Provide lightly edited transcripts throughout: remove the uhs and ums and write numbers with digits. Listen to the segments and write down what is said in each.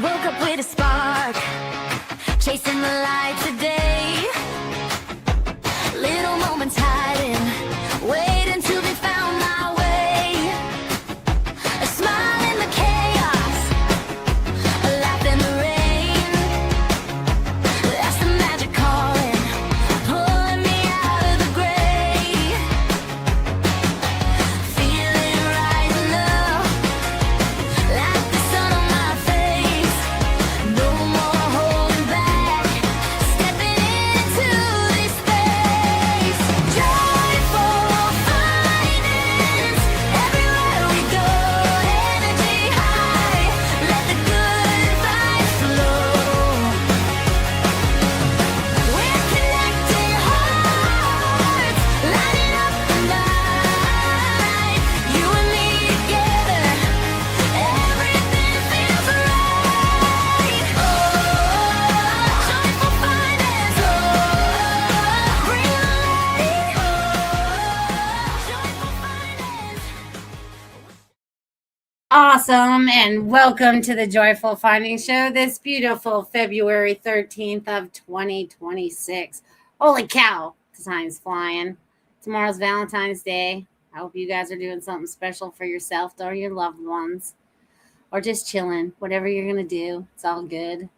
Woke up with a spark, chasing the light today. Little moments hiding, waiting to be found my way. A smile in the chaos, a laugh in the rain. That's the magic calling, pulling me out of the gray. Feeling rising up, like the sun on my face. No more holding back, stepping into this space. Joyful findings, everywhere we go. Energy high, let the good vibes flow. We're connecting hearts, lighting up the night. You and me together, everything feels right. Oh, joyful findings. Oh, bring the light. Oh, joyful findings. Awesome, and welcome to the Joyful Findings Show this beautiful February 13th of 2026. Holy cow, the time's flying. Tomorrow's Valentine's Day. I hope you guys are doing something special for yourself or your loved ones, or just chilling, whatever you're going to do. It's all good.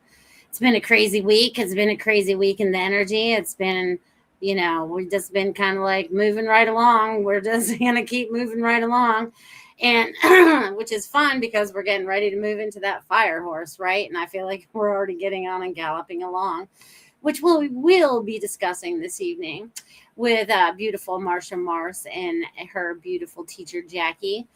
It's been a crazy week. It's been a crazy week in the energy. It's been, we've just been kind of like moving right along. We're just going to keep moving right along. And which is fun because we're getting ready to move into that fire horse, right? And I feel like we're already getting on and galloping along, which we will be discussing this evening with beautiful Marcia Morse and her beautiful teacher, Jackie.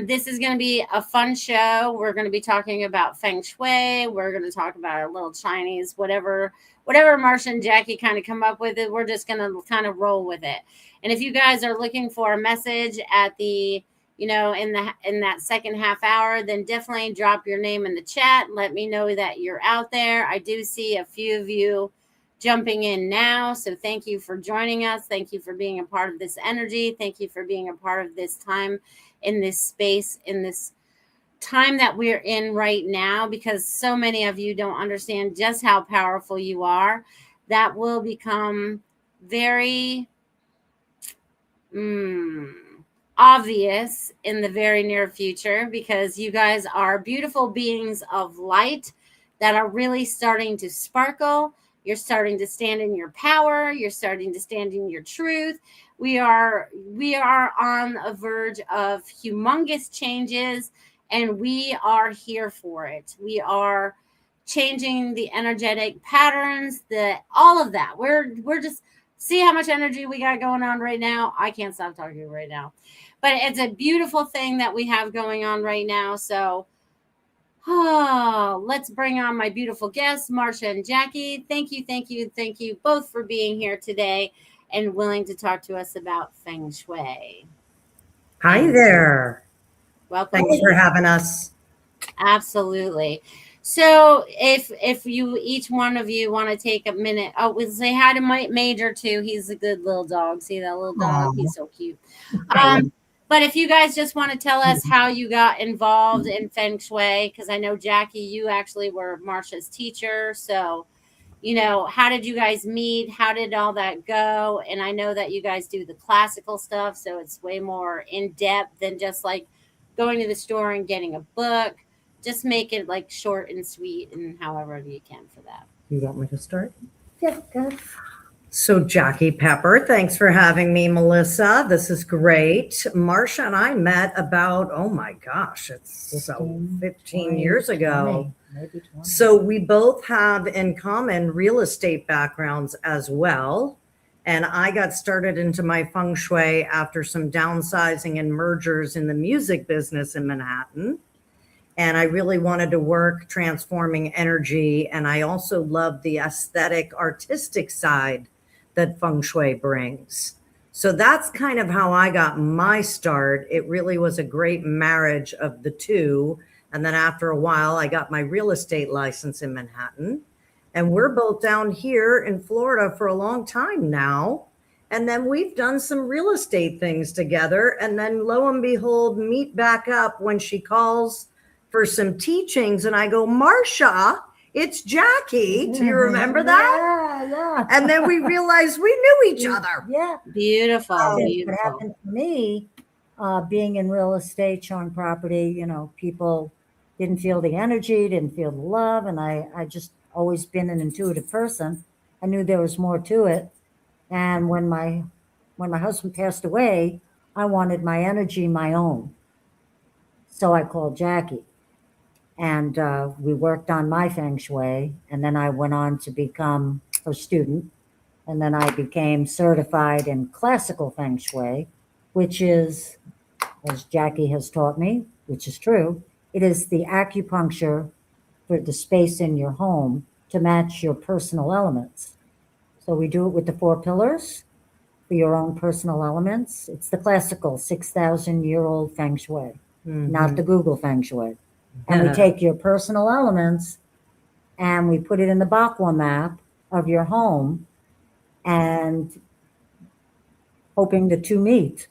This is going to be a fun show. We're going to be talking about Feng Shui. We're going to talk about a little Chinese, whatever Marcia and Jackie kind of come up with it. We're just going to kind of roll with it. And if you guys are looking for a message at the in that second half hour, then definitely drop your name in the chat. Let me know that you're out there. I do see a few of you jumping in now. So thank you for joining us. Thank you for being a part of this energy. Thank you for being a part of this time in this space, in this time that we're in right now, because so many of you don't understand just how powerful you are. That will become very obvious in the very near future, because you guys are beautiful beings of light that are really starting to sparkle. You're starting to stand in your power. You're starting to stand in your truth. We are on a verge of humongous changes, and we are here for it. We are changing the energetic patterns, all of that. We're just see how much energy we got going on right now. I can't stop talking right now. But it's a beautiful thing that we have going on right now. So let's bring on my beautiful guests, Marcia and Jackie. Thank you both for being here today and willing to talk to us about Feng Shui. Hi there. Welcome. Thanks for having us. Absolutely. So if you, each one of you, want to take a minute, we'll say hi to Major too. He's a good little dog. See that little dog? Aww. He's so cute. But if you guys just want to tell us how you got involved in Feng Shui, because I know, Jackie, you actually were Marcia's teacher. So, how did you guys meet? How did all that go? And I know that you guys do the classical stuff, so it's way more in depth than just like going to the store and getting a book. Just make it like short and sweet, and however you can for that. You want me to start? Yeah, good. So Jackie Pepper, thanks for having me, Melissa. This is great. Marcia and I met about, oh my gosh, it's 15 years ago. 20, maybe 20. So we both have in common real estate backgrounds as well. And I got started into my Feng Shui after some downsizing and mergers in the music business in Manhattan. And I really wanted to work transforming energy. And I also love the aesthetic, artistic side that Feng Shui brings. So that's kind of how I got my start. It really was a great marriage of the two. And then after a while, I got my real estate license in Manhattan. And we're both down here in Florida for a long time now. And then we've done some real estate things together. And then lo and behold, meet back up when she calls for some teachings, and I go, Marcia, it's Jackie. Do you remember that? Yeah. And then we realized we knew each other. Yeah. Beautiful, What beautiful. happened for me, being in real estate, showing property, you know, people didn't feel the energy, didn't feel the love. And I just always been an intuitive person. I knew there was more to it. And when my husband passed away, I wanted my energy my own. So I called Jackie, and we worked on my feng shui. And then I went on to become her student. And then I became certified in classical feng shui, which is, as Jackie has taught me, which is true, it is the acupuncture for the space in your home to match your personal elements. So we do it with the 4 pillars for your own personal elements. It's the classical 6,000-year-old feng shui, not the Google feng shui. And we take your personal elements and we put it in the Bakwa map of your home, and hoping the two meet.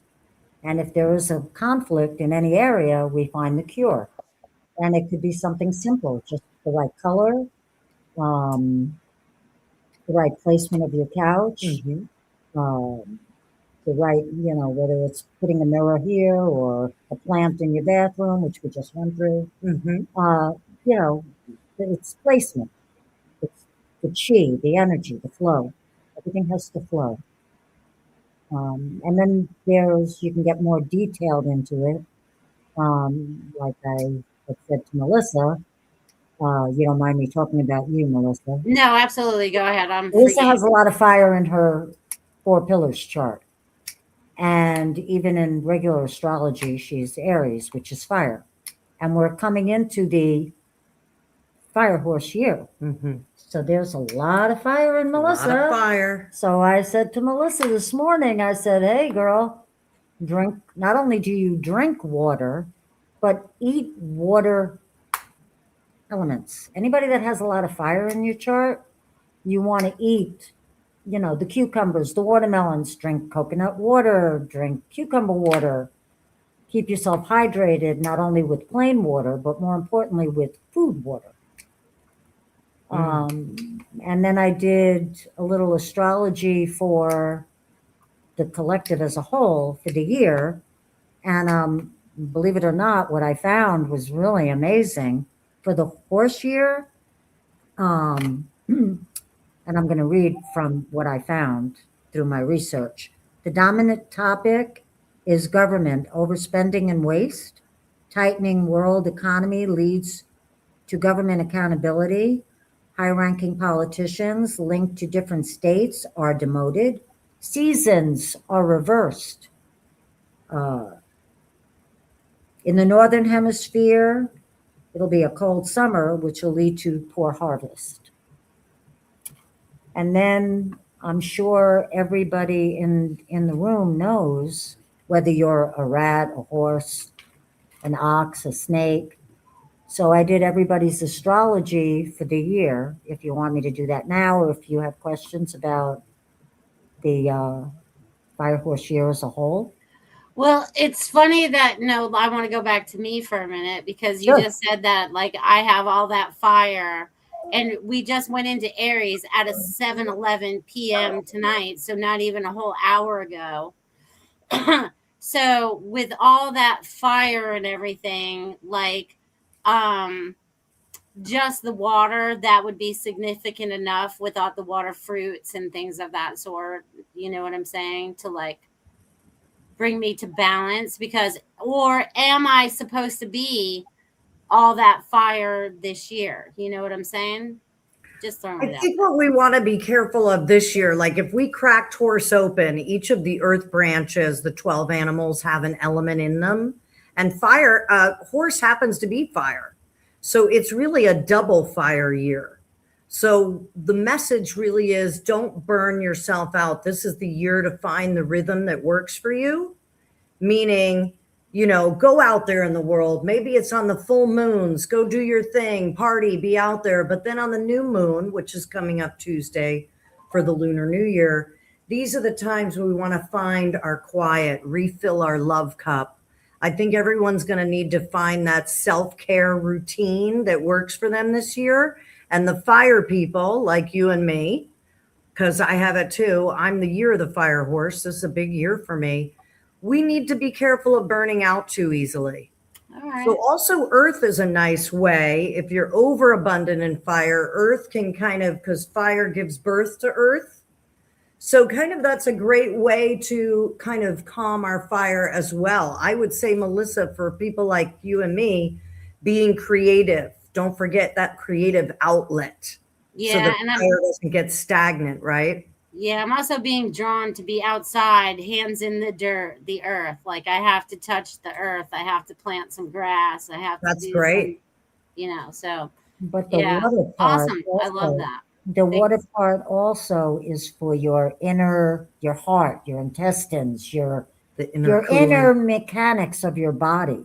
And if there is a conflict in any area, we find the cure. And it could be something simple, just the right color, the right placement of your couch, the right, you know, whether it's putting a mirror here or a plant in your bathroom, which we just went through. You know, it's placement. It's the chi, the energy, the flow. Everything has to flow. And then you can get more detailed into it. Like I had said to Melissa, you don't mind me talking about you, Melissa. No, absolutely. Go ahead. Melissa has a lot of fire in her 4 pillars chart. And even in regular astrology, she's Aries, which is fire. And we're coming into the fire horse year. So there's a lot of fire in Melissa. A lot of fire. So I said to Melissa this morning, I said, hey, girl, drink. Not only do you drink water, but eat water elements. Anybody that has a lot of fire in your chart, you want to eat, you know, the cucumbers, the watermelons, drink coconut water, drink cucumber water. Keep yourself hydrated, not only with plain water, but more importantly, with food water. And then I did a little astrology for the collective as a whole for the year. And believe it or not, what I found was really amazing. For the horse year, and I'm going to read from what I found through my research. The dominant topic is government overspending and waste. Tightening world economy leads to government accountability. High-ranking politicians linked to different states are demoted. Seasons are reversed. In the Northern Hemisphere, it'll be a cold summer, which will lead to poor harvest. And then I'm sure everybody in the room knows, whether you're a rat, a horse, an ox, a snake. So I did everybody's astrology for the year, if you want me to do that now, or if you have questions about the fire horse year as a whole. Well, it's funny that, I want to go back to me for a minute, because you Sure. just said that, like, I have all that fire, and we just went into Aries at a 7:11 p.m. tonight, so not even a whole hour ago. So with all that fire and everything, like, just the water, that would be significant enough without the water fruits and things of that sort. You know what I'm saying? To, like, bring me to balance, because, or am I supposed to be all that fire this year? You know what I'm saying? Just throwing it I out. think what we want to be careful of this year, like if we cracked horse open, each of the earth branches, the 12 animals have an element in them. And fire, horse happens to be fire. So it's really a double fire year. So the message really is, don't burn yourself out. This is the year to find the rhythm that works for you. Meaning, go out there in the world. Maybe it's on the full moons, go do your thing, party, be out there. But then on the new moon, which is coming up Tuesday for the Lunar New Year, these are the times when we want to find our quiet, refill our love cup. I think everyone's going to need to find that self-care routine that works for them this year. And the fire people like you and me, because I have it too. I'm the year of the fire horse. This is a big year for me. We need to be careful of burning out too easily. All right. So also earth is a nice way. If you're overabundant in fire, earth can kind of, because fire gives birth to earth. So kind of that's a great way to kind of calm our fire as well. I would say, Melissa, for people like you and me, being creative. Don't forget that creative outlet. So Yeah, the and fire doesn't get stagnant, right? I'm also being drawn to be outside, hands in the dirt, the earth. Like I have to touch the earth. I have to plant some grass. I have to That's do great. some, so But the yeah. water part, Awesome. I love also, that. the water Thanks. part also is for your heart, your intestines, your The inner inner cooling. mechanics of your body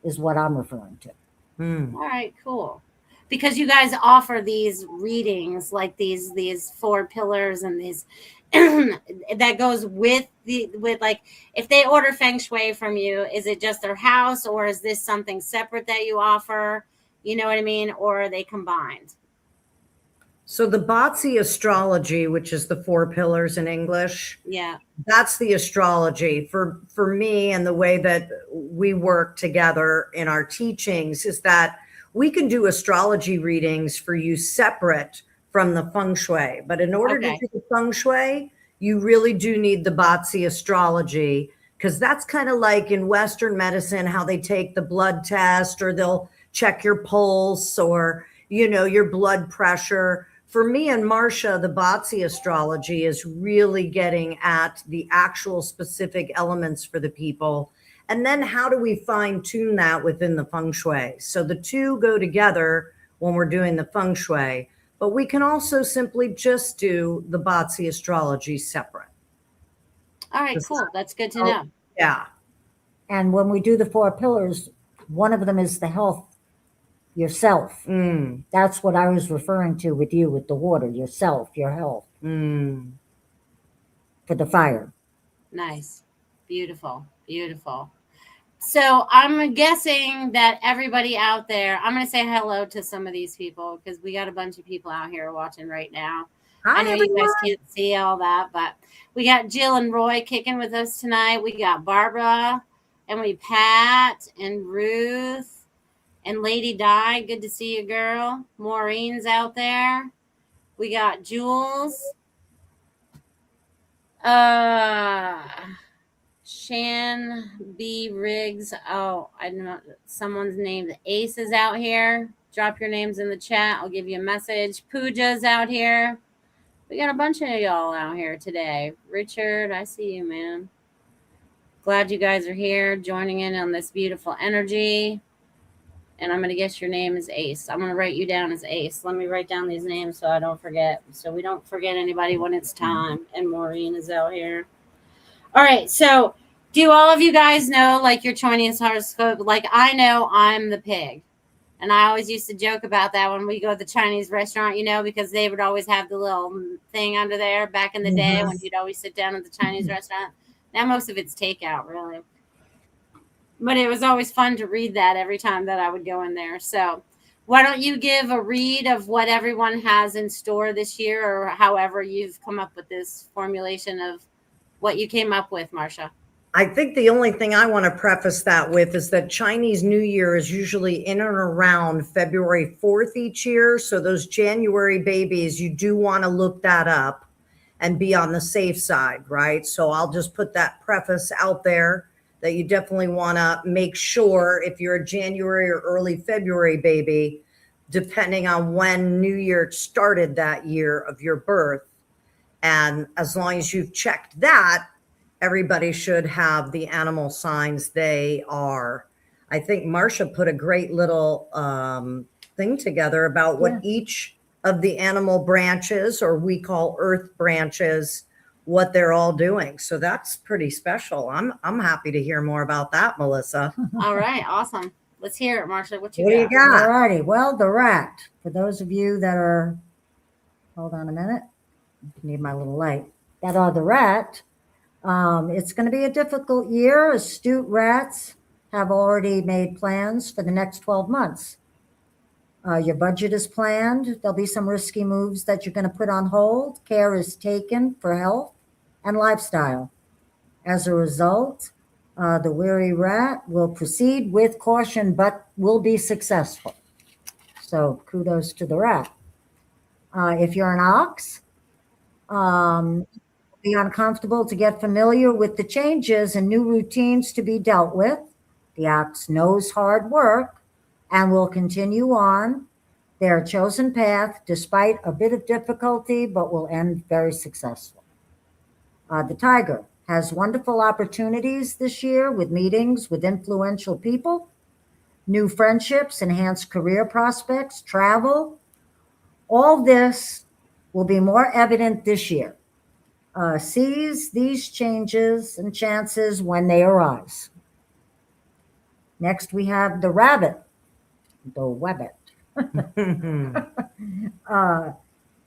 is what I'm referring to. Mm. All right, cool. Because you guys offer these readings, like these 4 pillars and these that goes with like if they order feng shui from you, is it just their house or is this something separate that you offer? You know what I mean? Or are they combined? So the Batsi astrology, which is the 4 pillars in English, Yeah. that's the astrology for me. And the way that we work together in our teachings is that we can do astrology readings for you separate from the feng shui. But in order to Okay. do the feng shui, you really do need the Batsi astrology, because that's kind of like in Western medicine, how they take the blood test or they'll check your pulse or, your blood pressure. For me and Marcia, the Batsi astrology is really getting at the actual specific elements for the people. And then how do we fine tune that within the feng shui? So the two go together when we're doing the feng shui, but we can also simply just do the Batsi astrology separate. All right, cool. That's good to know. Yeah. And when we do the 4 pillars, one of them is the health, yourself. Mm. That's what I was referring to with you, with the water, yourself, your health, Mm. for the fire. Nice. Beautiful. Beautiful. So I'm guessing that everybody out there, I'm going to say hello to some of these people because we got a bunch of people out here watching right now. Hi, I know everyone. you guys can't see all that, but we got Jill and Roy kicking with us tonight. We got Barbara and Pat and Ruth and Lady Di. Good to see you, girl. Maureen's out there. We got Jules. Shan B. Riggs. Oh, I don't know. Someone's name. Ace is out here. Drop your names in the chat. I'll give you a message. Pooja's out here. We got a bunch of y'all out here today. Richard, I see you, man. Glad you guys are here joining in on this beautiful energy. And I'm going to guess your name is Ace. I'm going to write you down as Ace. Let me write down these names so I don't forget. So we don't forget anybody when it's time. And Maureen is out here. All right. So do all of you guys know like your Chinese horoscope? Like I know I'm the pig. And I always used to joke about that when we go to the Chinese restaurant, because they would always have the little thing under there back in the day when you'd always sit down at the Chinese restaurant. Now most of it's takeout, really. But it was always fun to read that every time that I would go in there. So why don't you give a read of what everyone has in store this year, or however you've come up with this formulation of what you came up with, Marcia? I think the only thing I want to preface that with is that Chinese New Year is usually in and around February 4th each year. So those January babies, you do want to look that up and be on the safe side, right? So I'll just put that preface out there that you definitely want to make sure if you're a January or early February baby, depending on when New Year started that year of your birth. And as long as you've checked that, everybody should have the animal signs they are. I think Marcia put a great little thing together about what each of the animal branches, or we call earth branches, what they're all doing. So that's pretty special. I'm happy to hear more about that, Melissa. All right. Awesome. Let's hear it, Marcia. What you What got? do you got? All righty. Well, the rat. For those of you that are, hold on a minute. Need my little light. That are the rat. It's going to be a difficult year. Astute rats have already made plans for the next 12 months. Your budget is planned. There'll be some risky moves that you're going to put on hold. Care is taken for health and lifestyle. As a result, the weary rat will proceed with caution, but will be successful. So kudos to the rat. If you're an ox, be uncomfortable to get familiar with the changes and new routines to be dealt with. The ox knows hard work and will continue on their chosen path despite a bit of difficulty, but will end very successful. The tiger has wonderful opportunities this year with meetings with influential people, new friendships, enhanced career prospects, travel. All this will be more evident this year. Seize these changes and chances when they arise. Next, we have the rabbit, the wabbit.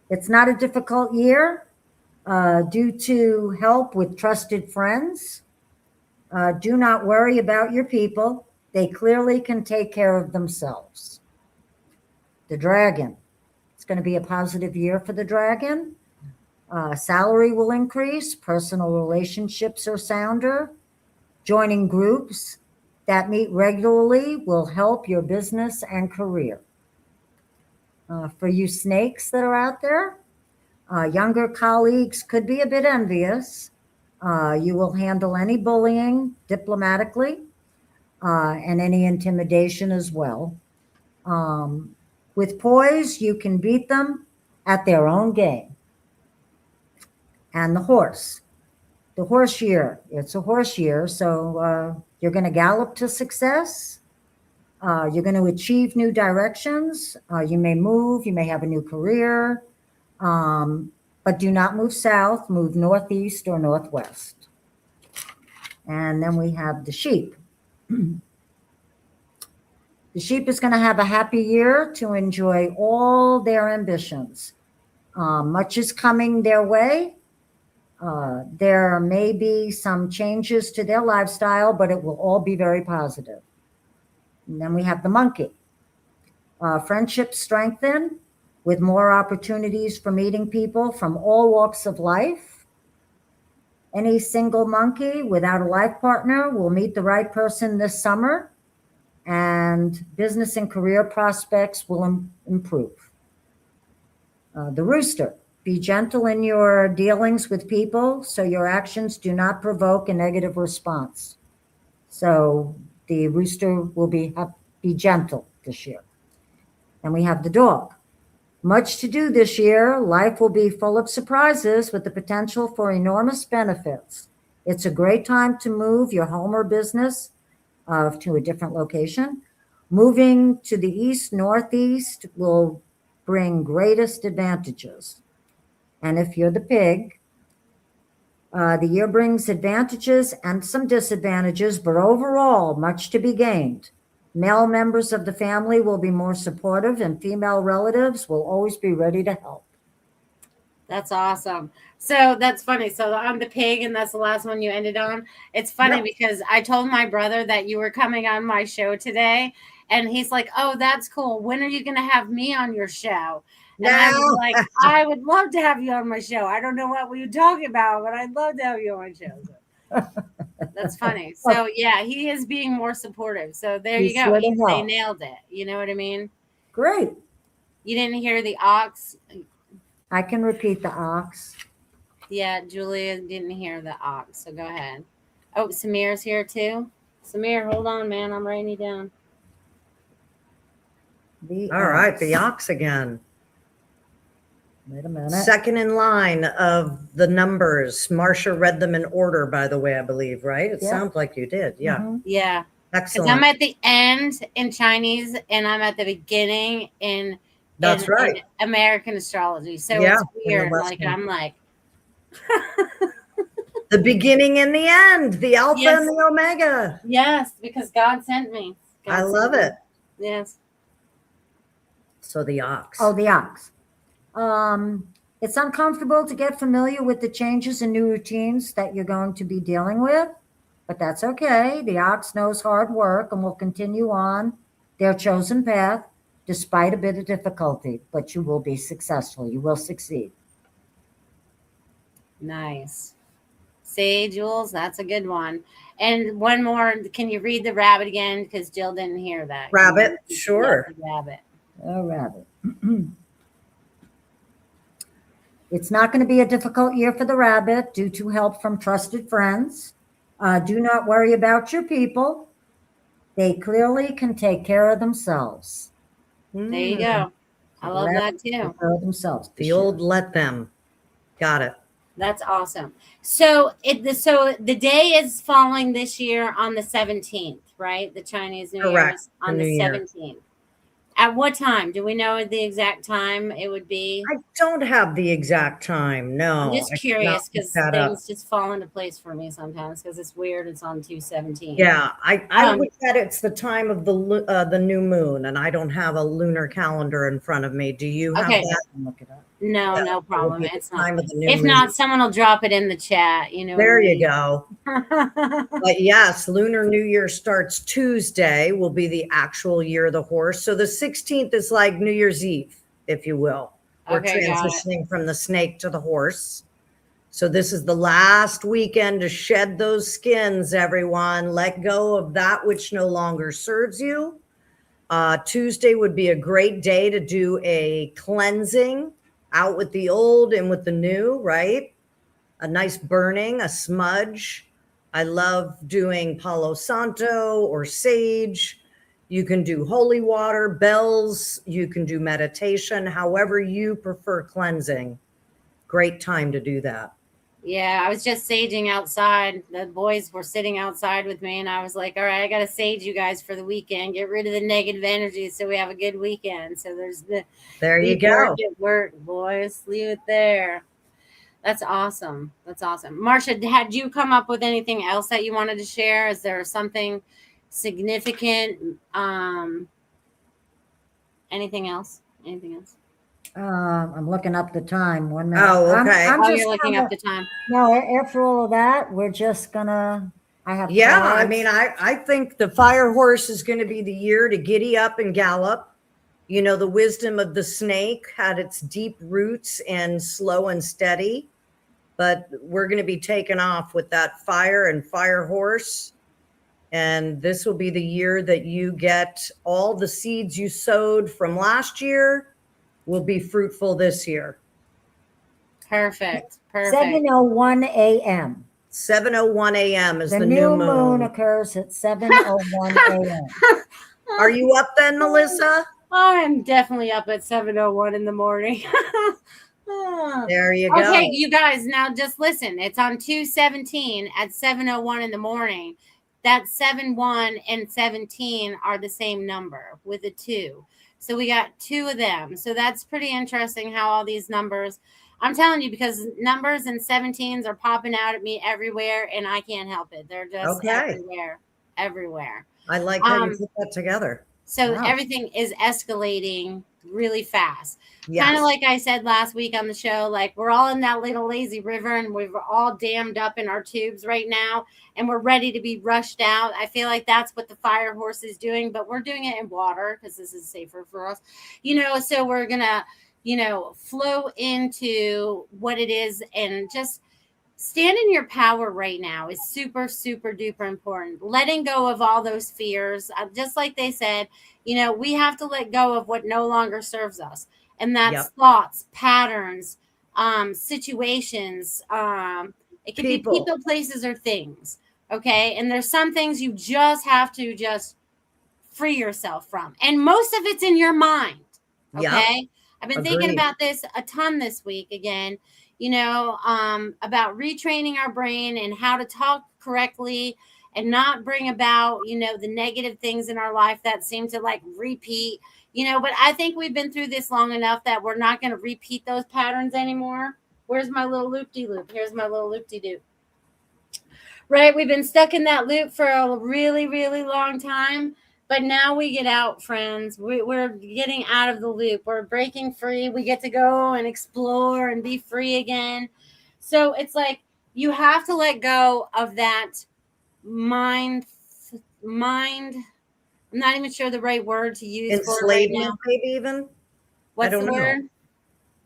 It's not a difficult year due to help with trusted friends. Do not worry about your people. They clearly can take care of themselves. The dragon. It's going to be a positive year for the dragon. Salary will increase. Personal relationships are sounder. Joining groups that meet regularly will help your business and career. For you snakes that are out there, younger colleagues could be a bit envious. You will handle any bullying diplomatically and any intimidation as well. With poise, you can beat them at their own game. And the horse year. It's a horse year, so you're going to gallop to success. You're going to achieve new directions. You may move. You may have a new career. But do not move south. Move northeast or northwest. And then we have the sheep. The sheep is going to have a happy year to enjoy all their ambitions. Much is coming their way. There may be some changes to their lifestyle, but it will all be very positive. And then we have the monkey. Friendships strengthen with more opportunities for meeting people from all walks of life. Any single monkey without a life partner will meet the right person this summer, and business and career prospects will improve. The rooster. Be gentle in your dealings with people so your actions do not provoke a negative response. So the rooster will be gentle this year. And we have the dog. Much to do this year. Life will be full of surprises with the potential for enormous benefits. It's a great time to move your home or business to a different location. Moving to the east, northeast will bring greatest advantages. And if you're the pig, the year brings advantages and some disadvantages, but overall, much to be gained. Male members of the family will be more supportive, and female relatives will always be ready to help. That's awesome. So that's funny. So I'm the pig, and that's the last one you ended on. It's funny because I told my brother that you were coming on my show today, and he's like, "Oh, that's cool. When are you going to have me on your show?" And I was like, "I would love to have you on my show. I don't know what we were talking about, but I'd love to have you on my show." So that's funny. So yeah, he is being more supportive. So there you go. They nailed it. You know what I mean? Great. You didn't hear the ox? I can repeat the ox. Yeah, Julia didn't hear the ox. So go ahead. Oh, Samir's here too. Samir, hold on, man. I'm writing you down. All right, the ox again. Wait a minute. Second in line of the numbers. Marcia read them in order, by the way, I believe, right? It sounds like you did. Yeah. Mhm. Yeah. Excellent. Because I'm at the end in Chinese and I'm at the beginning in That's right. in American astrology. So Yeah, it's in the weird. West Like Coast. I'm like The beginning and the end, the alpha Yes. and the omega. yes, because God sent me. I love it. Yes. So the ox. Oh, the ox. It's uncomfortable to get familiar with the changes and new routines that you're going to be dealing with. but that's okay. The ox knows hard work and will continue on their chosen path despite a bit of difficulty, but you will be successful. You will succeed. Nice. Say, Jules, that's a good one. And one more. Can you read the rabbit again? Because Jill didn't hear that. Rabbit, Yes, sure. the rabbit. A rabbit. It's not going to be a difficult year for the rabbit due to help from trusted friends. Do not worry about your people. They clearly can take care of themselves. There you go. I love that too. Take care of themselves. The old let them. Got it. That's awesome. So the day is falling this year on the 17th, right? The Chinese New Year Correct. is on The the New Year. 17th. At what time? Do we know the exact time it would be? I don't have the exact time. No. I'm just I curious cannot because look that up. things just fall into place for me sometimes because it's weird. It's on 2/17. Yeah, I look at it's the time of the new moon, and I don't have a lunar calendar in front of me. Do you have Okay. that? Look it up. No, Yeah, no it would problem. be the It's not. time of the new If moon. not, someone will drop it in the chat. You know. There you go. go. But yes, Lunar New Year starts Tuesday, will be the actual year of the horse. So the 16th is like New Year's Eve, if you will. We're Okay, got it. transitioning from the snake to the horse. So this is the last weekend to shed those skins, everyone. Let go of that which no longer serves you. Tuesday would be a great day to do a cleansing, out with the old and with the new, right? A nice burning, a smudge. I love doing Palo Santo or sage. You can do holy water, bells. You can do meditation, however you prefer cleansing. Great time to do that. Yeah, I was just saging outside. The boys were sitting outside with me, and I was like, all right, I got to sage you guys for the weekend. Get rid of the negative energy so we have a good weekend. So there's There you leave go. work at work, boys. Leave it there. That's awesome. That's awesome. Marcia, had you come up with anything else that you wanted to share? Is there something significant? Anything else? Anything else? I'm looking up the time. 1 minute. Oh, okay. I'm Oh, just you're looking gonna, up the time. no, after all of that, we're just gonna, I have Yeah, I cards. mean, I think the fire horse is going to be the year to giddy up and gallop. You know, the wisdom of the snake had its deep roots and slow and steady, but we're going to be taken off with that fire and fire horse. And this will be the year that you get all the seeds you sowed from last year will be fruitful this year. Perfect. Perfect. 7:01 a.m. 7:01 a.m. is The the new new moon moon. occurs at 7:01 a.m. Are you up then, Melissa? I'm definitely up at 7:01 in the morning. There you go. Okay, you guys, now just listen. It's on 2/17 at 7:01 in the morning. That 7/1 and 17 are the same number with a 2. So we got 2 of them. So that's pretty interesting how all these numbers, I'm telling you, because numbers and 17s are popping out at me everywhere and I can't help it. They're just Okay. everywhere. I like how you put that together. So Wow. everything is escalating really fast. Yes. Kind of like I said last week on the show, like we're all in that little lazy river and we're all dammed up in our tubes right now and we're ready to be rushed out. I feel like that's what the fire horse is doing, but we're doing it in water because this is safer for us. So we're going to, flow into what it is and just stand in your power right now is super, super duper important. Letting go of all those fears, just like they said, we have to let go of what no longer serves us. And that's Yep. thoughts, patterns, situations. It could be People. people, places, or things. Okay. And there's some things you just have to just free yourself from. And most of it's in your mind. Okay. Yep. I've been thinking Agreed. about this a ton this week again, about retraining our brain and how to talk correctly and not bring about, the negative things in our life that seem to like repeat, but I think we've been through this long enough that we're not going to repeat those patterns anymore. Where's my little loop-de-loop? Here's my little loop-de-doop. Right? We've been stuck in that loop for a really, really long time. But now we get out, friends. We're getting out of the loop. We're breaking free. We get to go and explore and be free again. So it's like you have to let go of that mind. I'm not even sure the right word to use for it right now. Enslavement, maybe even? What's don't the know. word?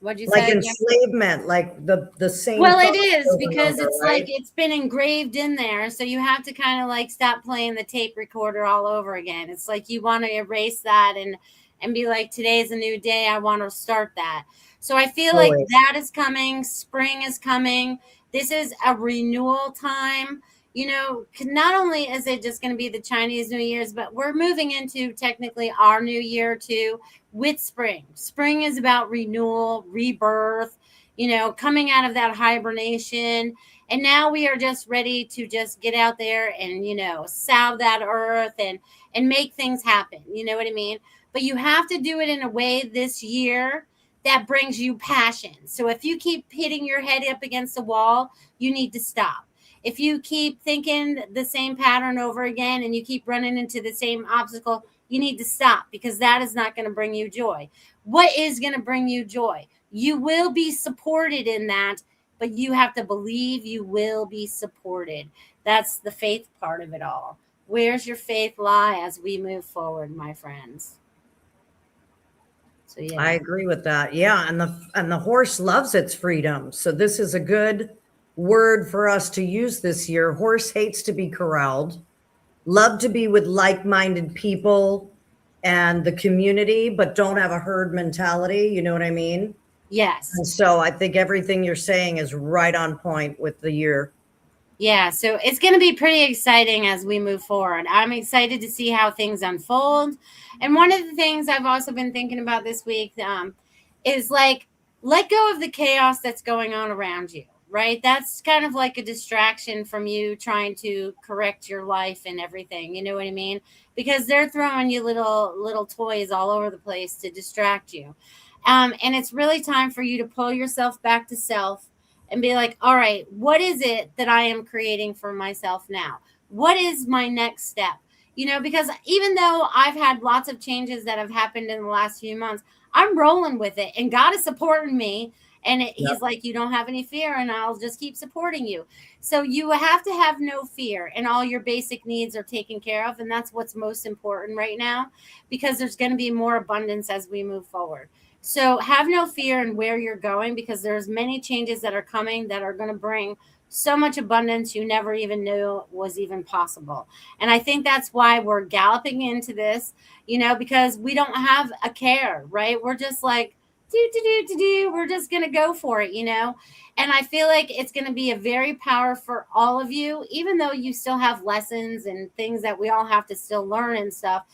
What'd you Like say? enslavement, like the same. Well, it thoughts is over and because over, it's right? like it's been engraved in there. So you have to kind of like stop playing the tape recorder all over again. It's like you want to erase that and be like, today's a new day. I want to start that. So I feel like Fully. that is coming. Spring is coming. This is a renewal time. You know, not only is it just going to be the Chinese New Year's, but we're moving into technically our new year too with spring. Spring is about renewal, rebirth, you know, coming out of that hibernation. And now we are just ready to just get out there and, you know, salve that earth and make things happen. You know what I mean? But you have to do it in a way this year that brings you passion. So if you keep hitting your head up against the wall, you need to stop. If you keep thinking the same pattern over again and you keep running into the same obstacle, you need to stop, because that is not going to bring you joy. What is going to bring you joy? You will be supported in that, but you have to believe you will be supported. That's the faith part of it all. Where's your faith lie as we move forward, my friends? So yeah, I agree with that. Yeah, and the horse loves its freedom. So this is a good word for us to use this year. Horse hates to be corralled, love to be with like-minded people and the community, but don't have a herd mentality. You know what I mean? yes. And so I think everything you're saying is right on point with the year. Yeah, so it's going to be pretty exciting as we move forward. I'm excited to see how things unfold. And one of the things I've also been thinking about this week is like, let go of the chaos that's going on around you, right? That's kind of like a distraction from you trying to correct your life and everything. You know what I mean? Because they're throwing you little toys all over the place to distract you. And it's really time for you to pull yourself back to self and be like, all right, what is it that I am creating for myself now? What is my next step? You know, because even though I've had lots of changes that have happened in the last few months, I'm rolling with it, and God is supporting me. And he's like, you don't have any fear, and I'll just keep supporting you. So you have to have no fear, and all your basic needs are taken care of. And that's what's most important right now, because there's going to be more abundance as we move forward. So have no fear in where you're going, because there's many changes that are coming that are going to bring so much abundance you never even knew was even possible. And I think that's why we're galloping into this, you know, because we don't have a care, right? We're just like, we're just going to go for it, you know? And I feel like it's going to be a very power for all of you, even though you still have lessons and things that we all have to still learn and stuff.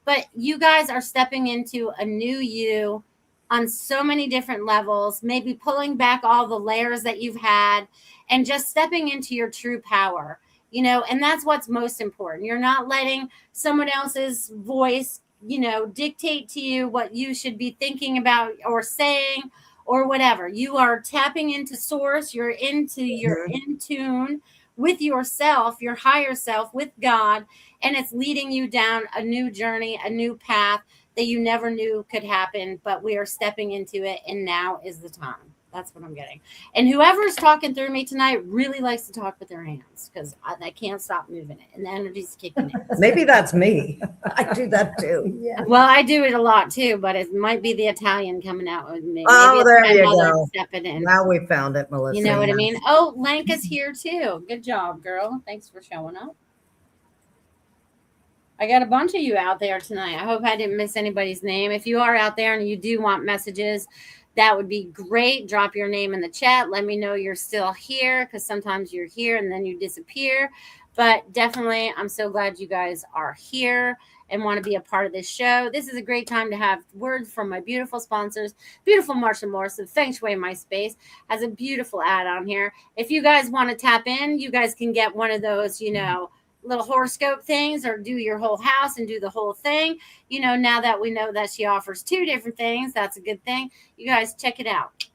But you guys are stepping into a new you on so many different levels, maybe pulling back all the layers that you've had and just stepping into your true power, you know, and that's what's most important. You're not letting someone else's voice, you know, dictate to you what you should be thinking about or saying or whatever. You are tapping into source. You're in tune with yourself, your higher self, with God, and it's leading you down a new journey, a new path that you never knew could happen, but we are stepping into it, and now is the time. That's what I'm getting. And whoever's talking through me tonight really likes to talk with their hands, because I can't stop moving it, and the energy's kicking in. Maybe that's me. I do that too. Yeah. Well, I do it a lot too, but it might be the Italian coming out with me. Oh, Maybe it's there my you mother go. stepping in. Now we found it, Melissa. You know what I Yes. mean? Oh, Lanka's here too. Good job, girl. Thanks for showing up. I got a bunch of you out there tonight. I hope I didn't miss anybody's name. If you are out there and you do want messages, that would be great. Drop your name in the chat. Let me know you're still here, because sometimes you're here and then you disappear. But definitely, I'm so glad you guys are here and want to be a part of this show. This is a great time to have words from my beautiful sponsors. Beautiful Marcia Morse of Feng Shui My Space has a beautiful ad on here. If you guys want to tap in, you guys can get one of those, you know, little horoscope things, or do your whole house and do the whole thing. You know, now that we know that she offers 2 different things, that's a good thing. You guys check it out.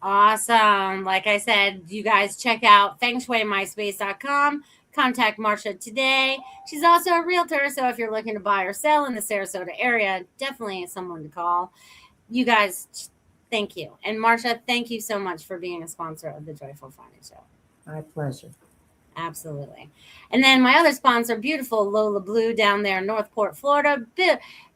Awesome. Like I said, you guys check out fengshuimyspace.com. Contact Marcia today. She's also a realtor, so if you're looking to buy or sell in the Sarasota area, definitely someone to call. You guys, thank you. And Marcia, thank you so much for being a sponsor of the Joyful Finding Show. My pleasure. Absolutely. And then my other sponsor, beautiful Lola Blue down there in Northport, Florida,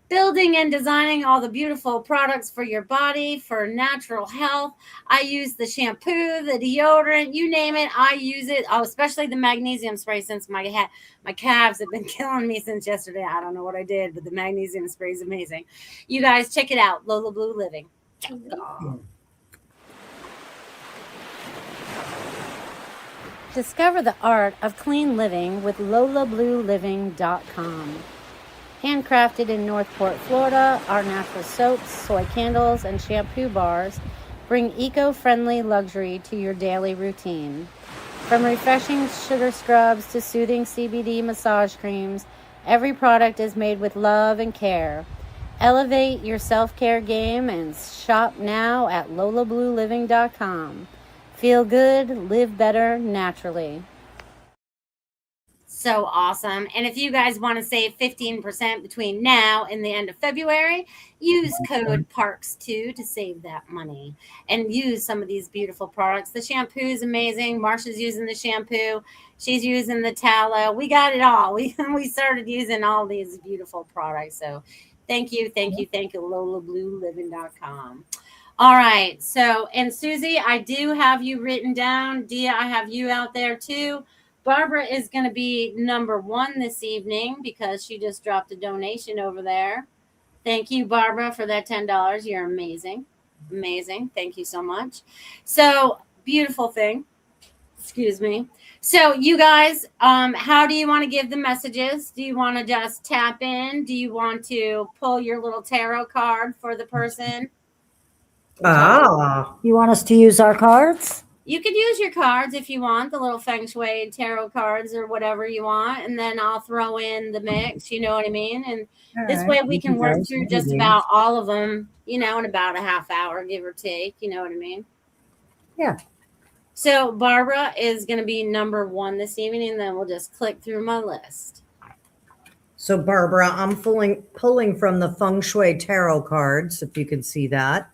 building and designing all the beautiful products for your body, for natural health. I use the shampoo, the deodorant, you name it, I use it. Oh, especially the magnesium spray, since my calves have been killing me since yesterday. I don't know what I did, but the magnesium spray is amazing. You guys check it out, Lola Blue Living. Discover the art of clean living with LolaBlueLiving.com. Handcrafted in Northport, Florida, our natural soaps, soy candles, and shampoo bars bring eco-friendly luxury to your daily routine. From refreshing sugar scrubs to soothing CBD massage creams, every product is made with love and care. Elevate your self-care game and shop now at LolaBlueLiving.com. Feel good, live better naturally. So awesome. And if you guys want to save 15% between now and the end of February, use code PARKS2 to save that money and use some of these beautiful products. The shampoo is amazing. Marcia's using the shampoo. She's using the tallow. We got it all. We started using all these beautiful products. So thank you, LolaBlueLiving.com. All right. So, and Susie, I do have you written down. Dia, I have you out there too. Barbara is going to be number 1 this evening because she just dropped a donation over there. Thank you, Barbara, for that $10. You're amazing. Amazing. Thank you so much. So, beautiful thing. Excuse me. So, you guys, how do you want to give the messages? Do you want to just tap in? Do you want to pull your little tarot card for the person? You want us to use our cards? You could use your cards if you want, the little feng shui tarot cards or whatever you want, and then I'll throw in the mix, you know what I mean? And this way we can work through just about all of them, in about a half hour, give or take, you know what I mean? Yeah. So Barbara is going to be number 1 this evening, and then we'll just click through my list. So Barbara, I'm pulling from the feng shui tarot cards, if you can see that.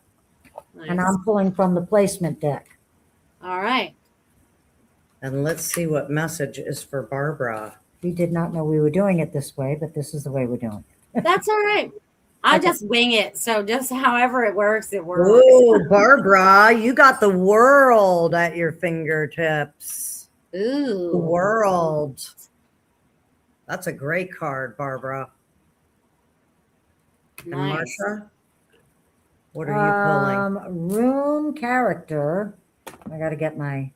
Nice. And I'm pulling from the placement deck. All right. And let's see what message is for Barbara. We did not know we were doing it this way, but this is the way we're doing it. That's all right. I just wing it. So just however it works, it works. Oh, Barbara, you got the world at your fingertips. Ooh. The world. That's a great card, Barbara. Nice. And Marcia, what are you pulling? Room character. I got to get my.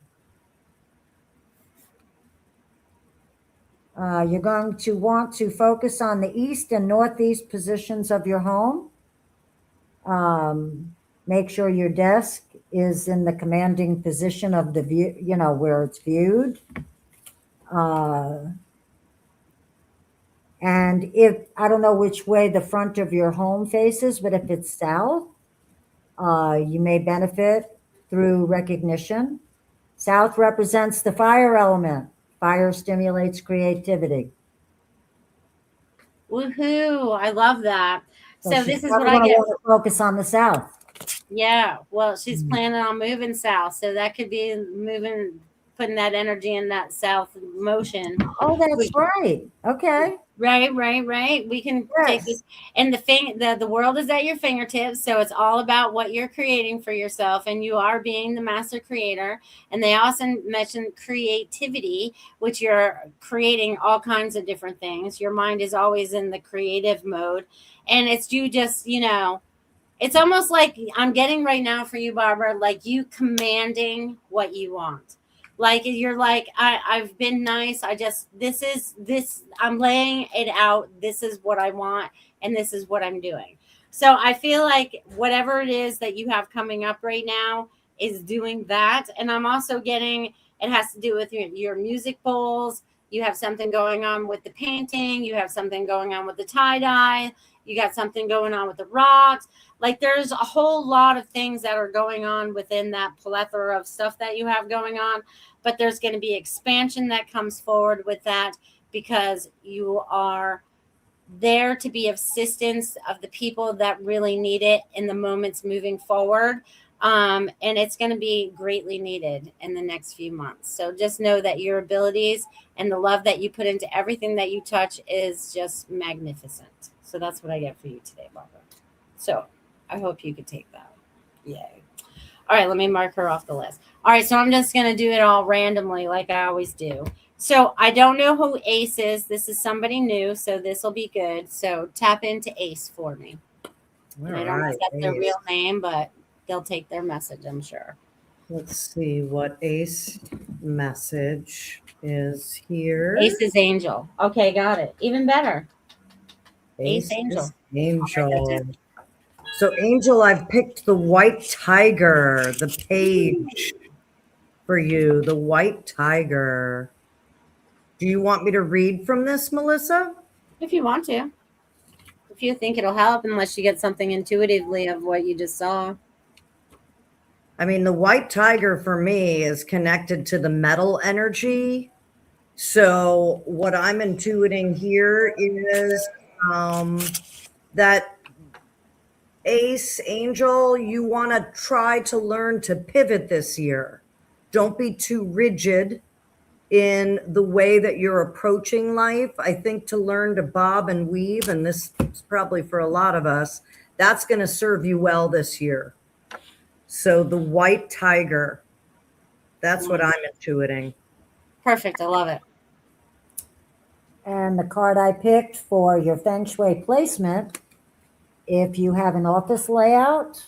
You're going to want to focus on the east and northeast positions of your home. Make sure your desk is in the commanding position of the view, where it's viewed. And if, I don't know which way the front of your home faces, but if it's south, you may benefit through recognition. South represents the fire element. Fire stimulates creativity. Woohoo. I love that. So this is what I get. Want to focus on the south. Yeah. Well, she's planning on moving south. So that could be putting that energy in that south motion. Oh, that's right. Okay. Right. We can take this, and the world is at your fingertips. So it's all about what you're creating for yourself, and you are being the master creator. And they also mentioned creativity, which you're creating all kinds of different things. Your mind is always in the creative mode, and it's you just, it's almost like I'm getting right now for you, Barbara, like you commanding what you want. Like you're like, I've been nice. I'm laying it out. This is what I want. And this is what I'm doing. So I feel like whatever it is that you have coming up right now is doing that. And I'm also getting, it has to do with your music bowls. You have something going on with the painting. You have something going on with the tie-dye. You got something going on with the rocks. Like there's a whole lot of things that are going on within that plethora of stuff that you have going on. But there's going to be expansion that comes forward with that because you are there to be assistance of the people that really need it in the moments moving forward. And it's going to be greatly needed in the next few months. So just know that your abilities and the love that you put into everything that you touch is just magnificent. So that's what I get for you today, Barbara. So I hope you could take that. Yay. All right, let me mark her off the list. All right, so I'm just going to do it all randomly like I always do. So I don't know who Ace is. This is somebody new, so this will be good. So tap into Ace for me. And I don't know if that's their real name, but they'll take their message, I'm sure. Let's see what Ace message is here. Ace is Angel. Okay, got it. Even better. Ace Angel. Angel. So Angel, I've picked the white tiger, the page for you, the white tiger. Do you want me to read from this, Melissa? If you want to. If you think it'll help, unless you get something intuitively of what you just saw. I mean, the white tiger for me is connected to the metal energy. So what I'm intuiting here is that Ace, Angel, you want to try to learn to pivot this year. Don't be too rigid in the way that you're approaching life. I think to learn to bob and weave, and this is probably for a lot of us, that's going to serve you well this year. So the white tiger, that's what I'm intuiting. Perfect. I love it. And the card I picked for your Feng Shui placement, if you have an office layout,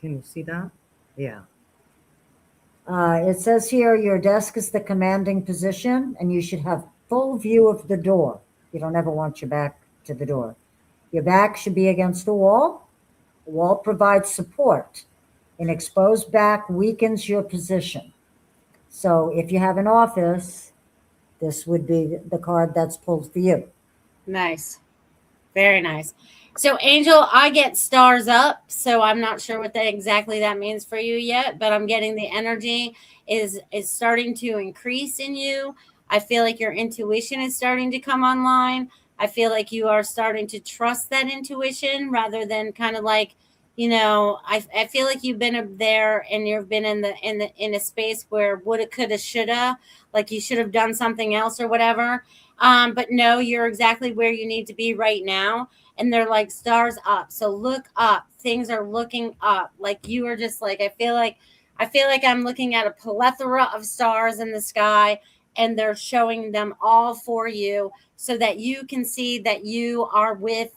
Can you see that? Yeah. it says here your desk is the commanding position and you should have full view of the door. You don't ever want your back to the door. Your back should be against the wall. The wall provides support. An exposed back weakens your position. So if you have an office, this would be the card that's pulled for you. Nice. Very nice. So Angel, I get stars up, so I'm not sure what exactly that means for you yet, but I'm getting the energy is starting to increase in you. I feel like your intuition is starting to come online. I feel like you are starting to trust that intuition rather than kind of like, you know, I feel like you've been there and you've been in a space where woulda, coulda, shoulda, like you should have done something else or whatever. But no, you're exactly where you need to be right now. And they're like stars up. So look up. Things are looking up. Like you are just like, I feel like I'm looking at a plethora of stars in the sky and they're showing them all for you so that you can see that you are with.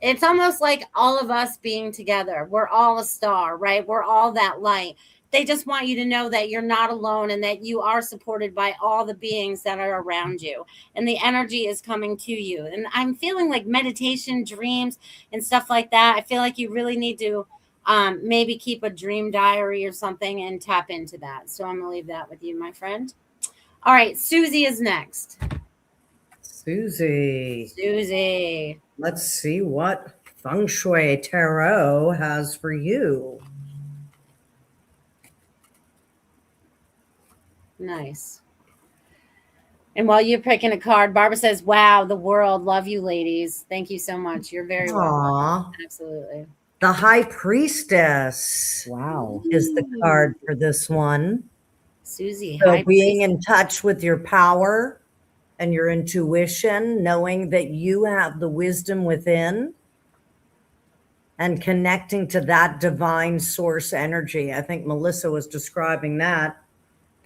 It's almost like all of us being together. We're all a star, right? We're all that light. They just want you to know that you're not alone and that you are supported by all the beings that are around you. And the energy is coming to you. And I'm feeling like meditation, dreams, and stuff like that. I feel like you really need to maybe keep a dream diary or something and tap into that. So I'm going to leave that with you, my friend. All right, Susie is next. Susie. Let's see what Feng Shui Tarot has for you. Nice. And while you're picking a card, Barbara says, wow, the world. Love you, ladies. Thank you so much. You're very welcome. Absolutely. The High Priestess. Wow. Is the card for this one. Susie. So being in touch with your power and your intuition, knowing that you have the wisdom within and connecting to that divine source energy. I think Melissa was describing that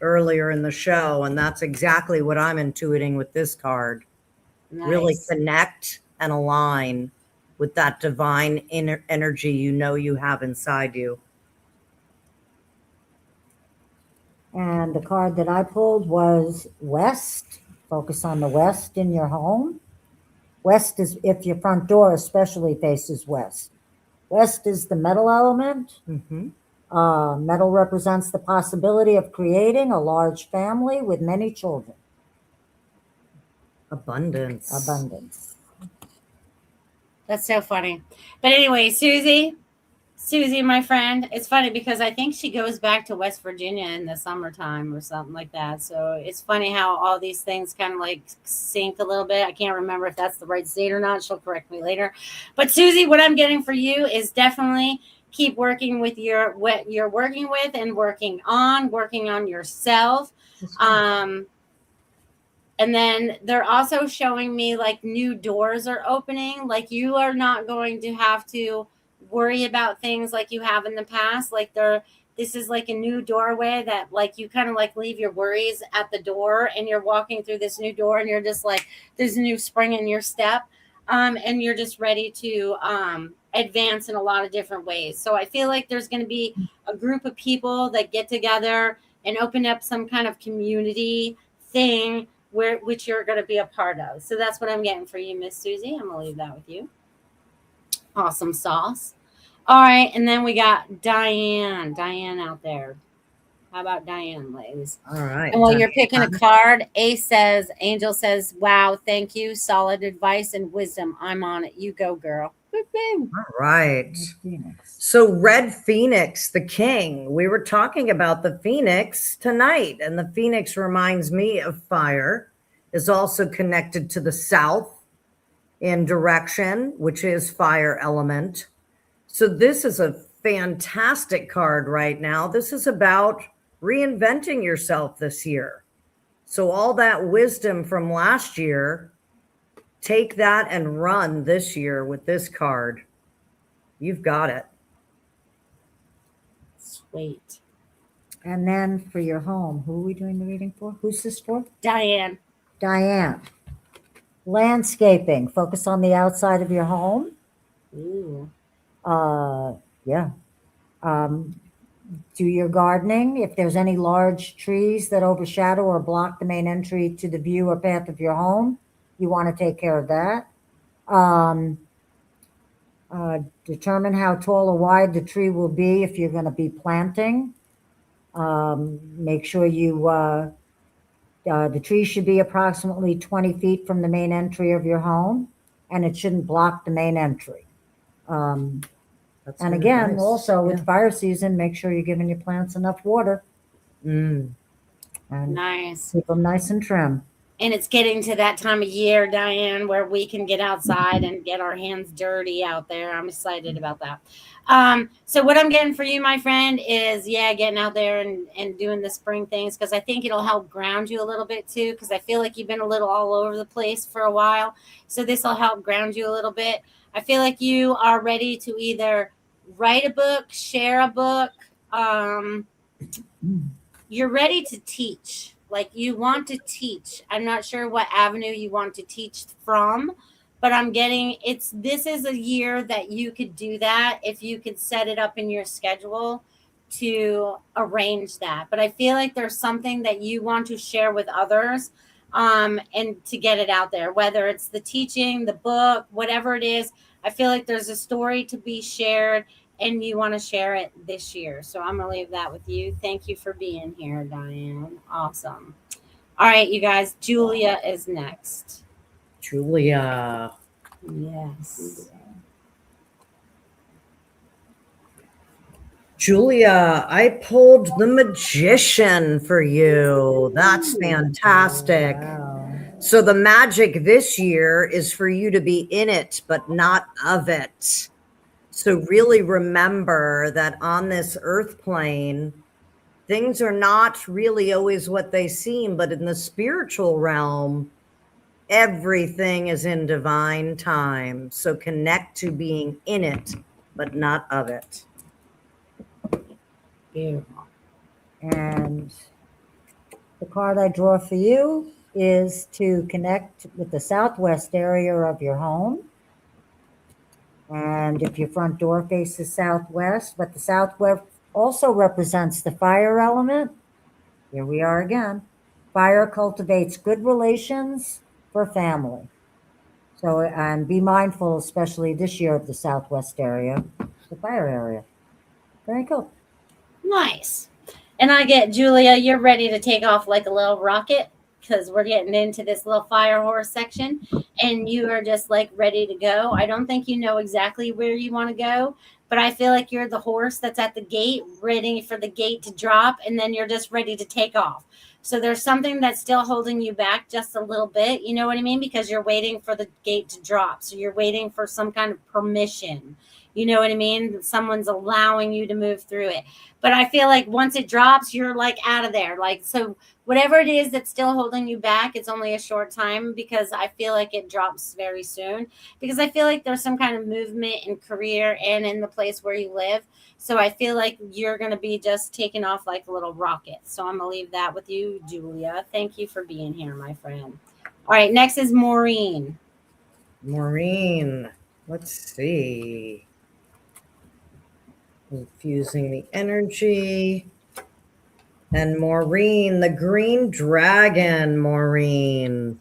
earlier in the show, and that's exactly what I'm intuiting with this card. Nice. Really connect and align with that divine inner energy you know you have inside you. And the card that I pulled was West. Focus on the West in your home. West is if your front door especially faces west. West is the metal element. Mm-hmm. Metal represents the possibility of creating a large family with many children. Abundance. That's so funny. But anyway, Susie, my friend, it's funny because I think she goes back to West Virginia in the summertime or something like that. So it's funny how all these things kind of like sync a little bit. I can't remember if that's the right state or not. She'll correct me later. But Susie, what I'm getting for you is definitely keep working with what you're working with and working on yourself. And then they're also showing me like new doors are opening. Like you are not going to have to worry about things like you have in the past. Like this is like a new doorway that like you kind of like leave your worries at the door and you're walking through this new door and you're just like, there's a new spring in your step. And you're just ready to advance in a lot of different ways. So I feel like there's going to be a group of people that get together and open up some kind of community thing which you're going to be a part of. So that's what I'm getting for you, Miss Susie. I'm going to leave that with you. Awesome sauce. All right. And then we got Diane out there. How about Diane, ladies? All right. And while you're picking a card, Angel says, wow, thank you. Solid advice and wisdom. I'm on it. You go, girl. All right. So Red Phoenix, the king. We were talking about the Phoenix tonight, and the Phoenix reminds me of fire, is also connected to the south in direction, which is fire element. So this is a fantastic card right now. This is about reinventing yourself this year. So all that wisdom from last year, take that and run this year with this card. You've got it. Sweet. And then for your home, who are we doing the reading for? Who's this for? Diane. Landscaping. Focus on the outside of your home. Ooh. Yeah. Do your gardening. If there's any large trees that overshadow or block the main entry to the view or path of your home, you want to take care of that. Determine how tall or wide the tree will be if you're going to be planting. Make sure the tree should be approximately 20 feet from the main entry of your home, and it shouldn't block the main entry. And again, nice. also with fire season, make sure you're giving your plants enough water. And nice. Keep them nice and trim. And it's getting to that time of year, Diane, where we can get outside and get our hands dirty out there. I'm excited about that. So what I'm getting for you, my friend, is, getting out there and doing the spring things, because I think it'll help ground you a little bit too, because I feel like you've been a little all over the place for a while. So this will help ground you a little bit. I feel like you are ready to either write a book, share a book. You're ready to teach. Like you want to teach. I'm not sure what avenue you want to teach from, but I'm getting this is a year that you could do that if you could set it up in your schedule to arrange that. But I feel like there's something that you want to share with others, and to get it out there, whether it's the teaching, the book, whatever it is. I feel like there's a story to be shared and you want to share it this year. So I'm going to leave that with you. Thank you for being here, Diane. Awesome. All right, you guys, Julia is next. Julia. Yes. Julia, I pulled the Magician for you. That's fantastic. Wow. So the magic this year is for you to be in it, but not of it. So really remember that on this earth plane, things are not really always what they seem, but in the spiritual realm, everything is in divine time. So connect to being in it, but not of it. Beautiful. And the card I draw for you is to connect with the southwest area of your home. And if your front door faces southwest, but the southwest also represents the fire element. Here we are again. Fire cultivates good relations for family. So, and be mindful, especially this year, of the southwest area, the fire area. Very cool. Nice. And I get, Julia, you're ready to take off like a little rocket. because we're getting into this little fire horse section and you are just like ready to go. I don't think you know exactly where you want to go, but I feel like you're the horse that's at the gate, ready for the gate to drop, and then you're just ready to take off. So there's something that's still holding you back just a little bit. You know what I mean? Because you're waiting for the gate to drop. So you're waiting for some kind of permission. You know what I mean? Someone's allowing you to move through it. But I feel like once it drops, you're like out of there. Like, so whatever it is that's still holding you back, it's only a short time because I feel like it drops very soon. Because I feel like there's some kind of movement in career and in the place where you live. So I feel like you're going to be just taking off like a little rocket. So I'm going to leave that with you, Julia. Thank you for being here, my friend. All right, next is Maureen. Maureen, let's see. Infusing the energy. And Maureen, the green dragon, Maureen.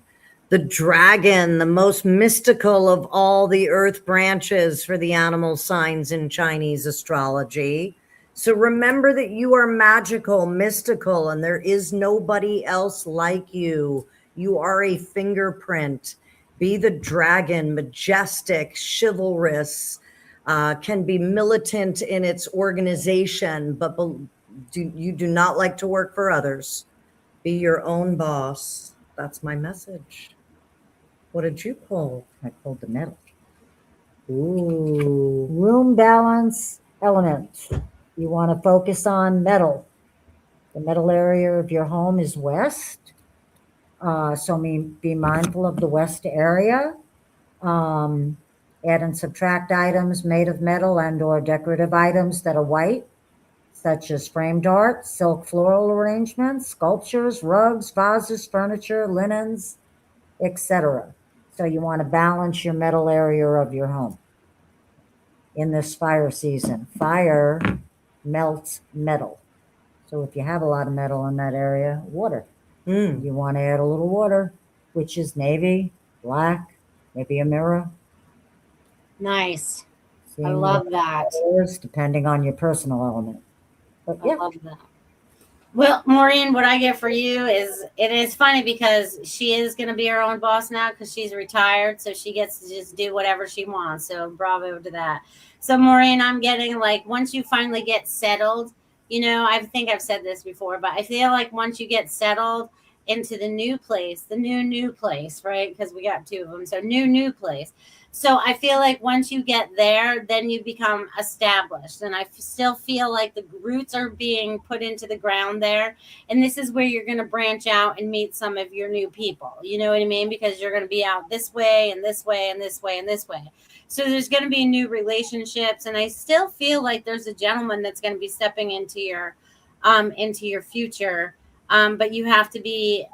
The dragon, the most mystical of all the earth branches for the animal signs in Chinese astrology. So remember that you are magical, mystical, and there is nobody else like you. You are a fingerprint. Be the dragon, majestic, chivalrous, can be militant in its organization, but you do not like to work for others. Be your own boss. That's my message. What did you pull? I pulled the metal. Ooh. Room balance element. You want to focus on metal. The metal area of your home is west. So be mindful of the west area. Add and subtract items made of metal and or decorative items that are white, such as framed art, silk floral arrangements, sculptures, rugs, vases, furniture, linens, etc. So you want to balance your metal area of your home. In this fire season, fire melts metal. So if you have a lot of metal in that area, water. You want to add a little water, which is navy, black, maybe a mirror. Nice. Seeing I love that. colors, depending on your personal element. But I yeah, love that. Well, Maureen, what I get for you is it is funny because she is going to be her own boss now because she's retired. So she gets to just do whatever she wants. So bravo to that. So, Maureen, I'm getting like once you finally get settled, you know, I think I've said this before, but I feel like once you get settled into the new place, the new place, right? Because we got two of them. So, new place. So I feel like once you get there, then you become established. And I still feel like the roots are being put into the ground there. And this is where you're going to branch out and meet some of your new people. You know what I mean? Because you're going to be out this way and this way and this way and this way. So there's going to be new relationships. And I still feel like there's a gentleman that's going to be stepping into your future. But you have to be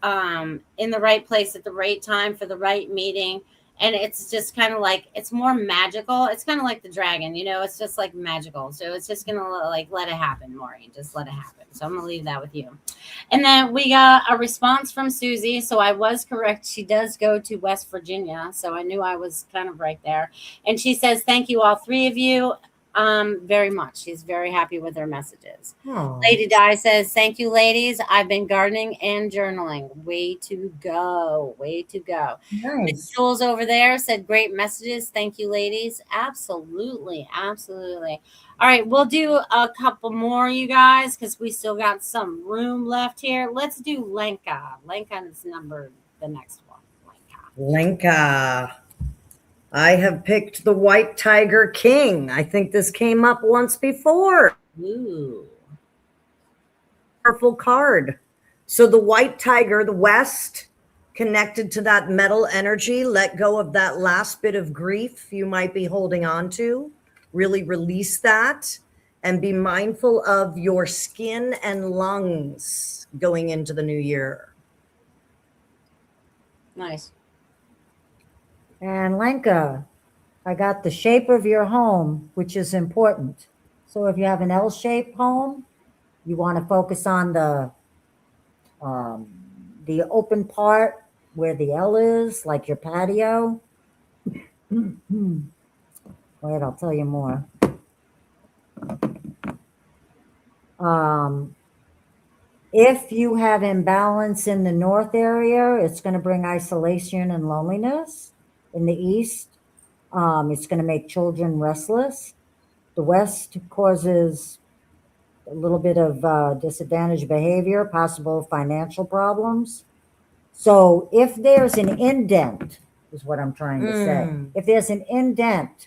in the right place at the right time for the right meeting. And it's just kind of like, it's more magical. It's kind of like the dragon, you know, it's just like magical. So it's just going to like, let it happen, Maureen, just let it happen. So I'm going to leave that with you. And then we got a response from Susie. So I was correct. She does go to West Virginia. So I knew I was kind of right there. And she says, thank you, all three of you. Very much. She's very happy with her messages. Aww. Lady Di says, thank you, ladies. I've been gardening and journaling. Way to go. Way to go. nice. Jules over there said, great messages. Thank you, ladies. Absolutely. Absolutely. All right. We'll do a couple more, you guys, because we still got some room left here. Let's do Lenka. Lenka is numbered the next one. Lenka. I have picked the White Tiger King. I think this came up once before. Ooh. Powerful card. So the White Tiger, the West, connected to that metal energy, let go of that last bit of grief you might be holding on to. Really release that and be mindful of your skin and lungs going into the new year. Nice. And Lenka, I got the shape of your home, which is important. So if you have an L-shaped home, you want to focus on the open part where the L is, like your patio. Wait, I'll tell you more. If you have imbalance in the north area, it's going to bring isolation and loneliness. In the east, it's going to make children restless. The west causes a little bit of disadvantaged behavior, possible financial problems. So if there's an indent, is what I'm trying to say. If there's an indent,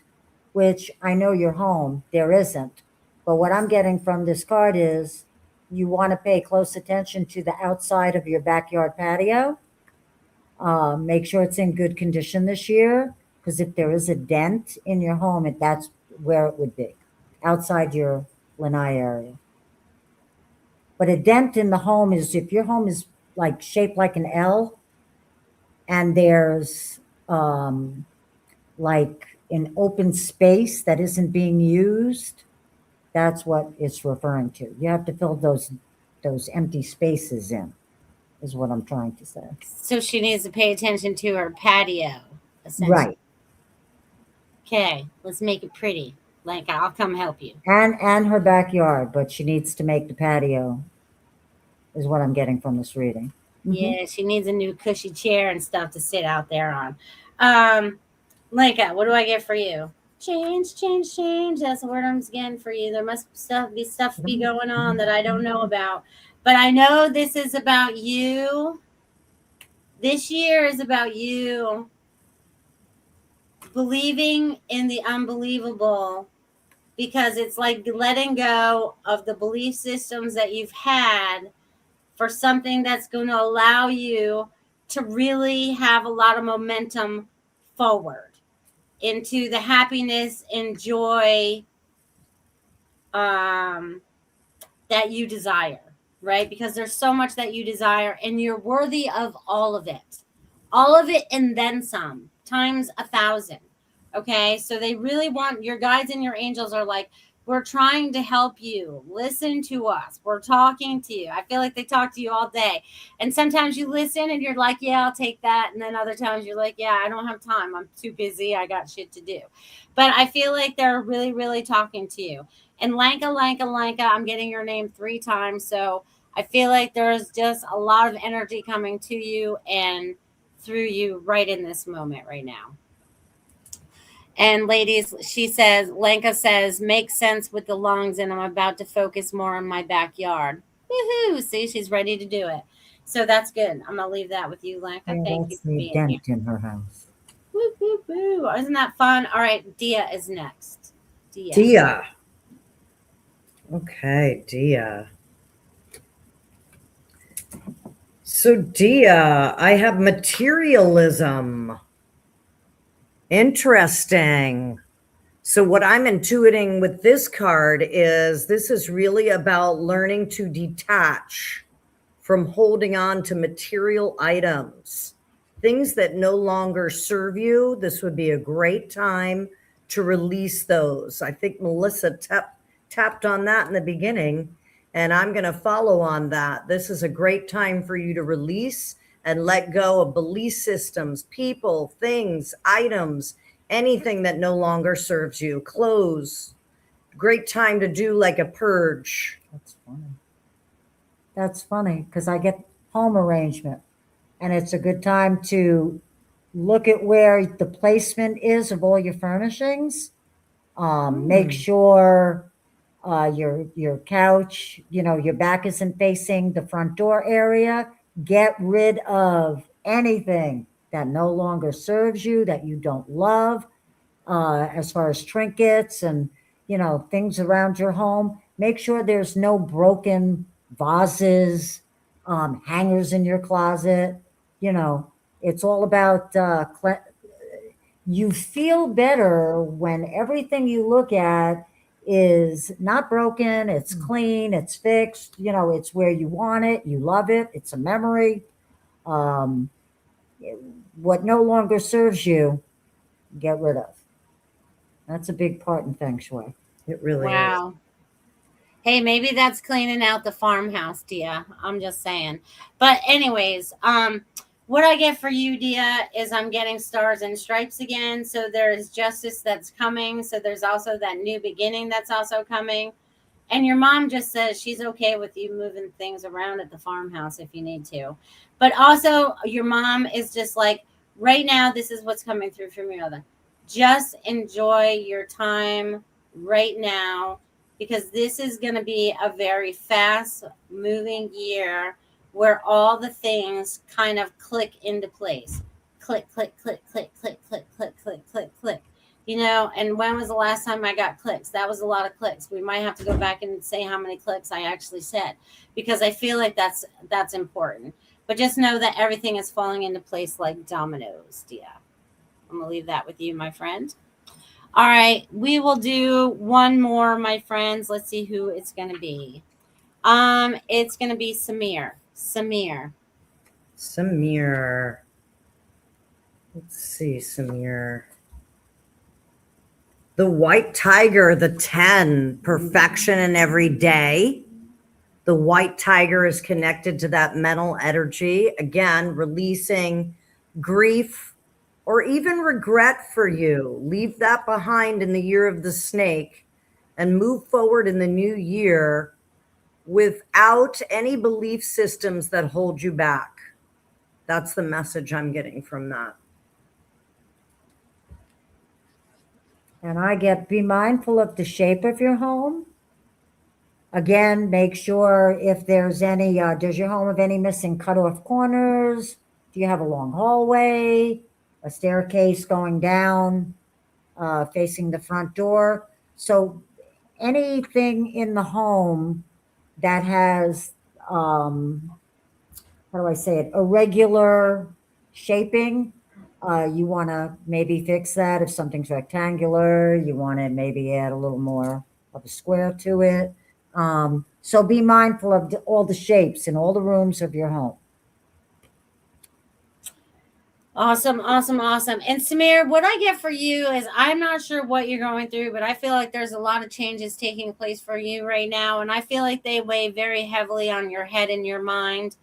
which I know you're home, there isn't. But what I'm getting from this card is you want to pay close attention to the outside of your backyard patio. Make sure it's in good condition this year, because if there is a dent in your home, that's where it would be, outside your lanai area. But a dent in the home is if your home is like shaped like an L, and there's like an open space that isn't being used, that's what it's referring to. You have to fill those empty spaces in, is what I'm trying to say. So she needs to pay attention to her patio, essentially. Right. Okay, let's make it pretty. Like, I'll come help you. And her backyard, but she needs to make the patio, is what I'm getting from this reading. Yeah, she needs a new cushy chair and stuff to sit out there on. Leica, what do I get for you? Change, change, change. That's the word I'm getting for you. There must be stuff going on that I don't know about. But I know this is about you. This year is about you believing in the unbelievable, because it's like letting go of the belief systems that you've had for something that's going to allow you to really have a lot of momentum forward into the happiness and joy that you desire, right? Because there's so much that you desire, and you're worthy of all of it, and then some, times 1,000. Okay, so they really want, your guides and your angels are like, we're trying to help you. Listen to us. We're talking to you. I feel like they talk to you all day. And sometimes you listen and you're like, yeah, I'll take that. And then other times you're like, yeah, I don't have time. I'm too busy. I got shit to do. But I feel like they're really, really talking to you. And Lanka, I'm getting your name 3 times. So I feel like there's just a lot of energy coming to you and through you right in this moment right now. And ladies, she says, Lenka says, makes sense with the lungs, and I'm about to focus more on my backyard. Woohoo! See, she's ready to do it. So that's good. I'm going to leave that with you, Lenka. Yeah, Thank you that's for the being here. dent in her house. Woo, woo, woo. Isn't that fun? All right, Dia is next. Dia. Okay, Dia. So Dia, I have materialism. Interesting. So what I'm intuiting with this card is this is really about learning to detach from holding on to material items, things that no longer serve you. This would be a great time to release those. I think Melissa tapped on that in the beginning, and I'm going to follow on that. This is a great time for you to release and let go of belief systems, people, things, items, anything that no longer serves you. Clothes. Great time to do like a purge. That's funny. That's funny, because I get home arrangement, and it's a good time to look at where the placement is of all your furnishings. Make sure your couch, your back isn't facing the front door area. Get rid of anything that no longer serves you, that you don't love, as far as trinkets and, things around your home. Make sure there's no broken vases, hangers in your closet. It's all about, you feel better when everything you look at is not broken, it's clean, it's fixed, it's where you want it, you love it, it's a memory. What no longer serves you, get rid of. That's a big part in Feng Shui. It really Wow. Hey, maybe that's cleaning out the farmhouse, Dia. I'm just saying. But anyways, what I get for you, Dia, is I'm getting stars and stripes again. So there's justice that's coming. So there's also that new beginning that's also coming. And your mom just says she's okay with you moving things around at the farmhouse if you need to. But also, your mom is just like, right now, this is what's coming through from your mother. Just enjoy your time right now, because this is going to be a very fast moving year where all the things kind of click into place. Click, click, click, click, click, click, click, click, click, click. And when was the last time I got clicks? That was a lot of clicks. We might have to go back and say how many clicks I actually said, because I feel like that's important. But just know that everything is falling into place like dominoes, Dia. I'm going to leave that with you, my friend. All right. We will do one more, my friends. Let's see who it's going to be. It's going to be Samir. Samir. Let's see, Samir. The white tiger, the 10, perfection in every day. The white tiger is connected to that mental energy. Again, releasing grief or even regret for you. Leave that behind in the year of the snake and move forward in the new year without any belief systems that hold you back. That's the message I'm getting from that. And I get, be mindful of the shape of your home. Again, make sure if there's any, does your home have any missing cut off corners? Do you have a long hallway, a staircase going down, facing the front door? So anything in the home that has, how do I say it, irregular shaping, you want to maybe fix that. If something's rectangular, you want to maybe add a little more of a square to it. So be mindful of all the shapes in all the rooms of your home. Awesome, awesome, awesome. And Samir, what I get for you is, I'm not sure what you're going through, but I feel like there's a lot of changes taking place for you right now. And I feel like they weigh very heavily on your head and your mind.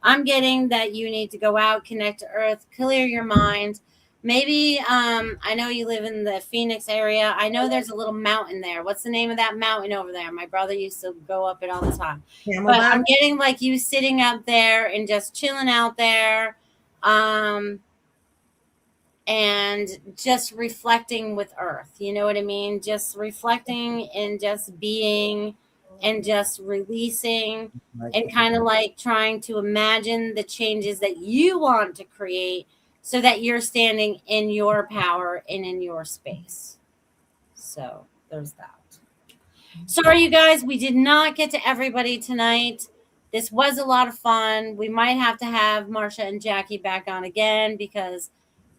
I'm getting that you need to go out, connect to earth, clear your mind. Maybe, I know you live in the Phoenix area. I know there's a little mountain there. What's the name of that mountain over there? My brother used to go up it all the time. But I'm getting like you sitting up there and just chilling out there. And just reflecting with earth, you know what I mean? Just reflecting and just being and just releasing, and kind of like trying to imagine the changes that you want to create so that you're standing in your power and in your space. So there's that. Sorry, you guys, we did not get to everybody tonight. This was a lot of fun. We might have to have Marcia and Jackie back on again, because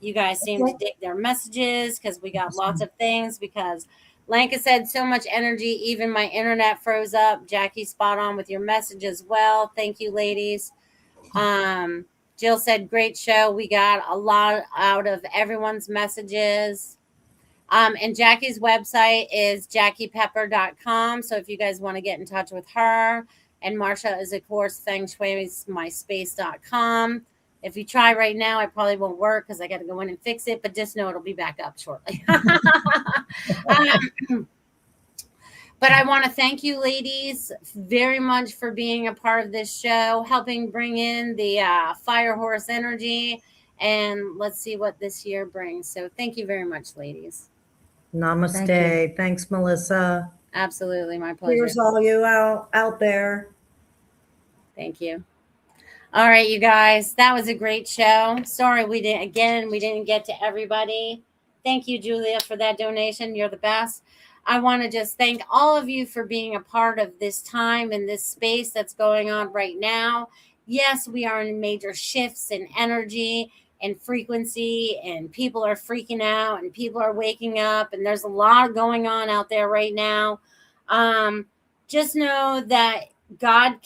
you guys seem to dig their messages, because we got lots of things. Because Lanka said so much energy, even my internet froze up. Jackie, spot on with your message as well. Thank you, ladies. Jill said, great show. We got a lot out of everyone's messages. And Jackie's website is jackiepepper.com. So if you guys want to get in touch with her, and Marcia is, of course, Feng Shui's myspace.com. If you try right now, it probably won't work because I got to go in and fix it, but just know it'll be back up shortly. But I want to thank you, ladies, very much for being a part of this show, helping bring in the fire horse energy, and let's see what this year brings. So thank you very much, ladies. Namaste. Thanks, Melissa. Absolutely, my pleasure. Here's all you out there. Thank you. All right, you guys, that was a great show. Sorry we didn't get to everybody. Thank you, Julia, for that donation. You're the best. I want to just thank all of you for being a part of this time and this space that's going on right now. Yes, we are in major shifts in energy and frequency, and people are freaking out and people are waking up, and there's a lot going on out there right now. Just know that God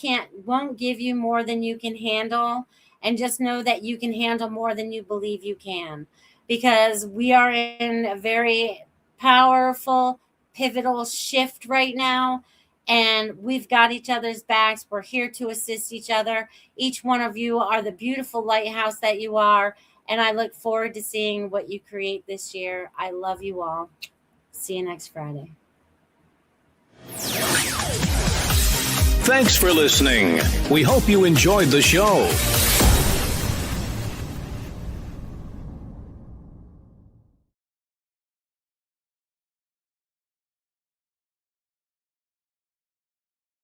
won't give you more than you can handle, and just know that you can handle more than you believe you can, because we are in a very powerful, pivotal shift right now, and we've got each other's backs. We're here to assist each other. Each one of you are the beautiful lighthouse that you are, and I look forward to seeing what you create this year. I love you all. See you next Friday. Thanks for listening. We hope you enjoyed the show.